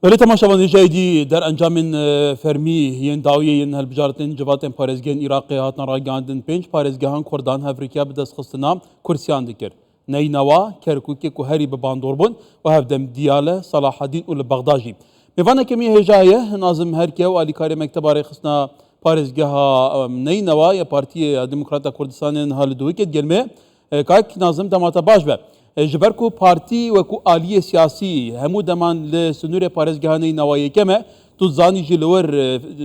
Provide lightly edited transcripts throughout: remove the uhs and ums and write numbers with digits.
ولی تماشاوان جدی در انجام فرمی هین داویه این هالبجارتن جواتن پارێزگەهên عێراقê هاتنە ڕاگەاندن پێنج پارێزگەهان کوردان هەڤریکا bi destxistina کورسیان dikir. Neynawa, Kerkûkê ku herî bi bandor bûn û hevdem Diyale, Salahedîn û li Bexda jî. Mêvaneke mî hêja ye nazim herke û alîkarê mekteba rêxistina parêzgeha Neynawa ya Partiyê Demokrata Kurdistanê Halidûkê gelmê kayek nazim demata baş be. Ji ber ku partî wekû aliyê siyasî hemû deman li sunûrê parêzgeha Neynawa yekeme tu zanî jî li wir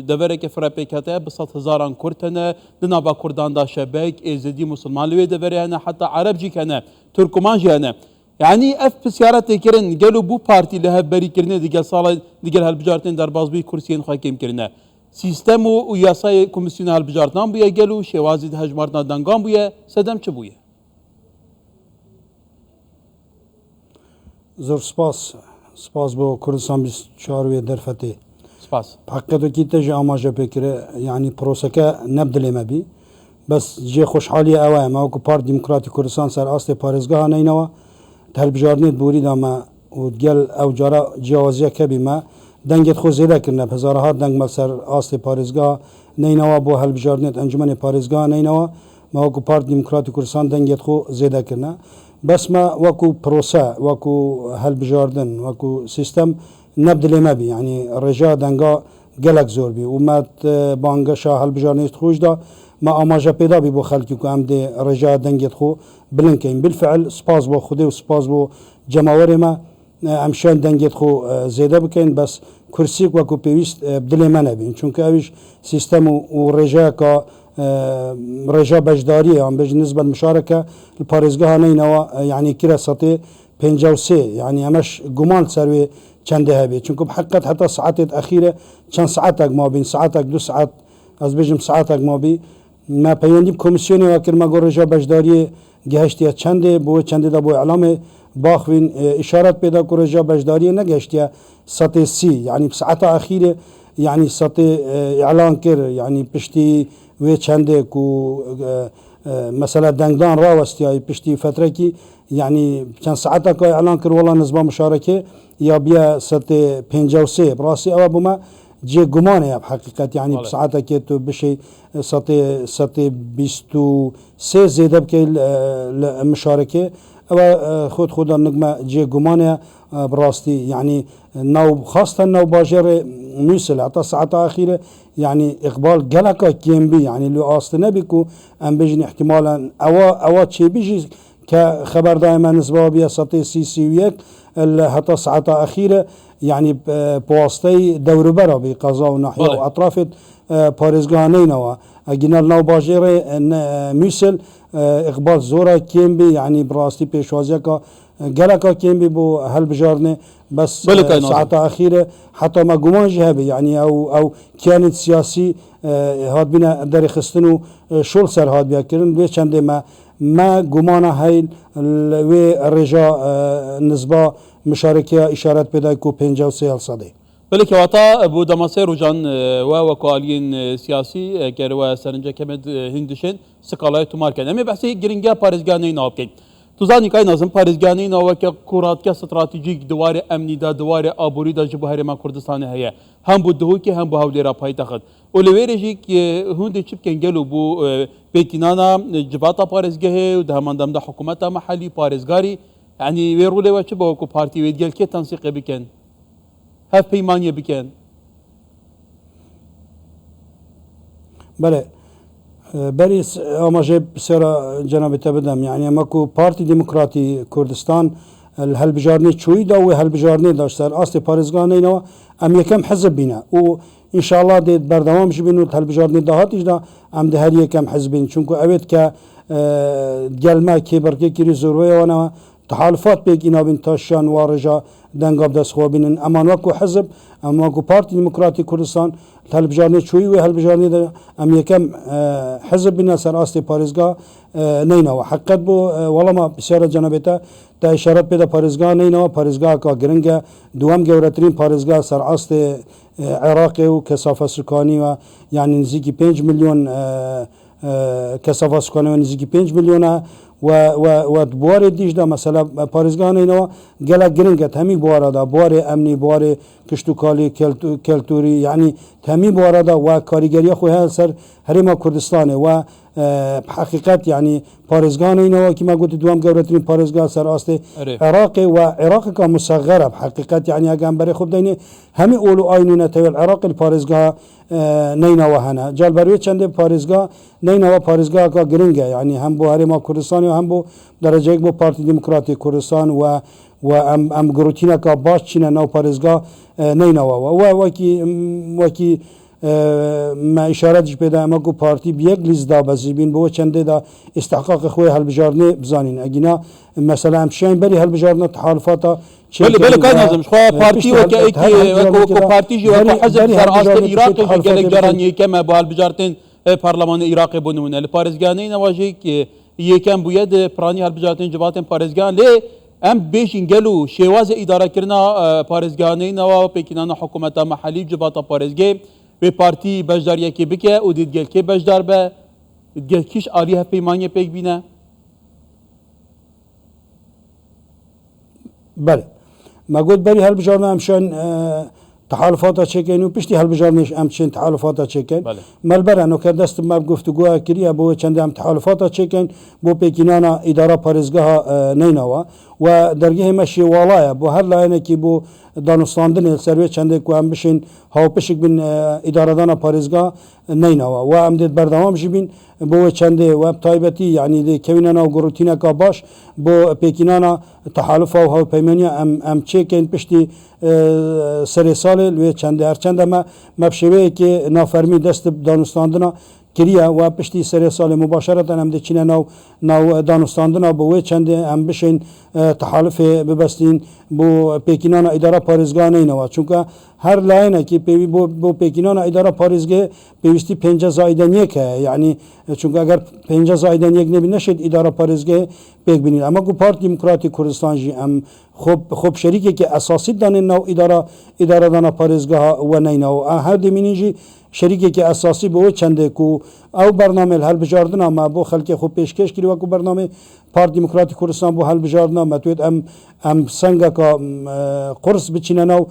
devereke firepêkete bi sed hizaran Kurd hene di nava Kurdan da şebek êzidî Musulman li wê deverê hene heta Arab jî hene Türkman jî hene. Yani ev pisyaretê kirin gelo bû partî li hevberîkirinê digel sala digel helbijartên derbasbûyî kursiyên xwe kêm kirine. Sîstem û yasayê komisyona helbijartinan bûye gelo şêwazî de hejmartina dengan bûye sedem çi bûye? زۆر سپاس بۆ کوردستان 24 دەرفەتێ سپاس حقیقەتێکی تەژی ئاماژە پێکرێ یعنی پرۆسەکە نەبدلێمە بی بەس جێ خۆشحالی ئەوەیە ماوەکو پارت دیموکراتی کوردستان سەر ئاستێ پارێزگەها نینەوە هەلبژاردنێت بوریدامە و گەل ئەو جارە جیاوازیە کەبیمە دەنگێت خۆ زێدەکردنە هەزارها دەنگمە سەر ئاستێ پارێزگا نینەوە بۆ هەلبژاردنێت ئەنجومەنی پارێزگا نینەوە ماوەکو پارت دیموکراتی کوردستان دەنگێت خۆ زێدەکردنە بەسمە وەکو پرۆسە وەکو هەلبژاردن وەکو سیستەم نەبدلێمە بی ینی ڕێژا دەنگا gelek zor bî û me bangeşa helbijarnê xwe da me amaje pêda bî bo xelkî ku em dê rêja dengê xwe bilinkên bilfiil spas bo Xwedê û spas bo cemawerê me em şen dengê xwe zêde bikin bes kursîk wekû pêwîst dilê me nebîn çunku ew jî sîstem û rêjeyeka rêja beşdariyê an bêjin nisbet mişareke li parêzgeha Neynawa yanî kire setê 53 yanî emeş guman ser wê çendê hebê çunku heqet heta saetê exîre çend saetek mabîn saetek du saet ez bêjim saetek mabî me peyendî komisyonê ve kir me got rêja beşdariyê geheştiye çendê bo wê çendê de bo elamê baxwîn îşaret pêda ku rêja beşdariyê negeştiye setê sî yanî saeta exîrê yanî setê elan kir yanî piştî wê çendê ku mesela dengdan rawestiya piştî fetrekî yanî çend saeteka elan kir wela nizba müşarekê ya biya setê 53 birastî ew bûme cê gumanê ye heqîqet yanî saetekê tu bişê setê 23 zêde bike li mişarekê ew xwe xwe nigme cê gumanê ye birastî yanî nav xastan nav bajêrê Nûsil heta saeta exîrê yanî iqbal geleka kêm bî yanî li astî nebî ku em bêjin ihtimalen ewa çêbî jî ke xeberdayê me nizba biya setê sî yek heta saeta exîre yanî pasteyî dewribera bî qeza û nahiya û etrafê parêzgeha Neynawa egînel nav bajêrê Nûsil iqbal zora kêm bî yanî bi rastî pêşwaziyeka geleka kêm bî bo helbijarnê bes saeta exîre heta me guman jî hebe yanî ew kiyanên siyasî hatbîne derê xistin û şol ser hatbiye kirin vê çendê me gumana heyl wê rêja nizba mişarekeya îşaret pêda ku 53 sedê Belê kewata bû demasê rojan we wekû aliyên siyasî ger we serincekemet hîn dişên skalayê tumarken em ê behsê giringeha parêzgeha Neynawa bikin. Tu zanî kay nazim parêzgeha Neynawa weke kuratgeha stratejîk diwarê emnî da diwarê aborî da ji bo Herêma Kurdistanê heye hem bû Duhokê hem bû Hewlêra paytexet û li wê rê jî hûndê çi bikin gelo bû pêkînana civata parêzgehê û di heman dem de hikûmeta mehellî parêzgarî yanî wê rolê we çi bo wekû partî wê gel kê tensîqê bikin hev peymaniye bikin Belê berî amajê sera cenabê te bidem yanî em ku Partî Demokratî Kurdistan li helbijarnê çûyî da wê helbijarnê da ser astê parêzgeha Neynawa em yekem hizb bîne û înşallah dê berdewam jî bîn û helbijarnê dahatî da em de her yekem hizbîn çunku evêt ke gelme kêberkê kirî zorveya wan e tehalufat pêk înabîn taşiyan wa rêja denga bi destxwe bînin eman wekû hizb em wekû Partî Demokratî Kurdistan helbijarnê çûyî wê helbijarnê de em yekem hizb bîne ser astê parêzgeha Neynawa heqet bû welama pirsiyara cenabê te te îşaret pêda parêzgeha Neynawa parêzgeheka giring e duwem gewretirîn parêzgeha ser astê Iraqê û kesafa sukanî ve yanî nizîkî 5 milyon kesafa sukanî ve nizîkî 5 milyon e و بوار دیش دا مثلا پارێزگا نینەوە gelek giring et hemî buwara da buwarê emnî buwarê kiştûkalî keltûrî yanî hemî buwara da we karîgeriya xwe heye ser Herêma Kurdistanê we heqîqet yanî parêzga neynewa kî me gotu duam gewretirîn parêzga ser astê Iraqê we Iraqeka museğer e heqîqet yanî ege em berê xwe bideyne hemî ol û aynûne tevêl Iraqê li parêzgeha neynewa hene cal ber wê çendê parêzga neynewa parêzgaheka giring e yanî hem bo Herêma Kurdistanê hem bo dereceyek bo Partî Demokratîk Kurdistan و ام گروتینکا باش چینه نو پارێزگا نینەوە و وەکی ما ئیشارەتش پێدا ئەمە و پارتی بیەک لیزدا بەزیبین بۆ چەندێدا ئێستحقاقی خۆی هەڵبژاردنێ بزانین ئەگینا مەسەلا ئەم شیان بەری هەڵبژاردنە تحالفاتە بله کار نازم خو پارتی وەکو پارتیژی وەکو حەزب سەرئاستە عێراقی gelek caran yekeme bu هەڵبژاردن پارلمانê Iraqê bû nimûne li parêzganeynewa jî yêkem bûye di piranî هەڵبژاردنên civatên parêzgan lê em bêjîn gel û şêwazê îdarekirina parêzganeynewa pêkînana hikûmeta mehellî civata parêzgê vê partî beşdariyekê bike û dîtgelkê beşdar be dîtgelkîş alî hevpeymaniyê pêk bîne بله ما گوت بری هەڵبژاردنە ئەم شوێن تحالفاتە چێکەین و پشتی هەڵبژاردنیش ئەم چێن تحالفاتە چێکەین مەلبەرە نۆکە دەستم مە گفتوگووە کردیە بۆ چەندە ئەم تحالفاتە چێکەین بۆ پێکینانە ئیدارە پارێزگەها نینەوە و دەرگەی مەشی واڵایە بۆ هەر لایەنێکی بۆ دانوستاندنێ سەروێ چەندێک و ئەم بشین هاوپشک بن ئیدارەدانە پارێزگا نینەوە و ئەم دێت بەردەوامژی بین بۆ چەندێ و تایبەتی یعنی کەوینە ناو گروتینەکە باش بۆ پێکینانە تحالفا و هاوپەیمانیە ئەم چێکەین پشتی سەرێ ساڵێ لێ چەندە هەرچەندە مە شێوەیەکی نافەرمی دەست دانوستاندنە کریە و پشتی سەرێ ساڵی مباشرەتەن ئەم دەچینە ناو دانوستاندنە بۆ وێ چەندێ ئەم بشین تحالفێ ببەستین بۆ پێکینانە ئیدارە پارێزگا نینەوە چونکە هەر لایەنێکی پێوی بۆ پێکینانە ئیدارە پارێزگێ پێویستی 5 زائیدەن یەک هەیە یعنی چونکە ئەگەر 5 زائیدەن یەک نەبی نەشێت ئیدارە پارێزگێ پێک بینین ئەمە گو پارتی دیموکراتی کوردستانژی ئەم خۆب شەریکێکی ئەساسی دانێن ناو ئیدارەدانە پارێزگەها وە نینەوە هەر دەمینیژی شەریکێکی ئەساسی بۆ چەندێک و ئەو بەرنامە هەڵبژاردنە ما بۆ خەڵکی خۆ پێشکەش کردی وەکو بەرنامەی پارتی دیموکراتی کوردستان بۆ هەڵبژاردنە مەتوێت ئەم سەنگەکە قرس بچینە ناو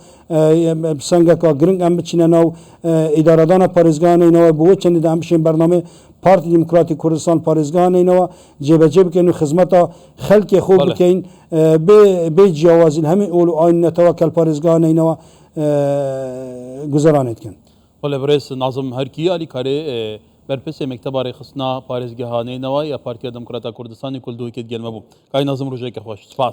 سەنگەکە گرنگ ئەم بچینە ناو ئیدارەدانە پارێزگانینەوە بۆ چەندێدا ئەم بشین بەرنامەی پارتی دیموکراتی کوردستان پارێزگانینەوە جێبەجێ بکەین و خزمەتە خەڵکی خۆ بکەین بێ جیاوازین هەمین ئۆل و ئاینەتەوە کەل پارێزگانینەوە گوزەرانێتکەن ولی برس نظم هر کی علی کاری برپس مکتب خصنا پارێزگەهانەیەوە یا پارتیا دموکراتە کوردستانی کول دووکێت گەلمە بوو کای نظم ڕۆژێکە خۆش سپاس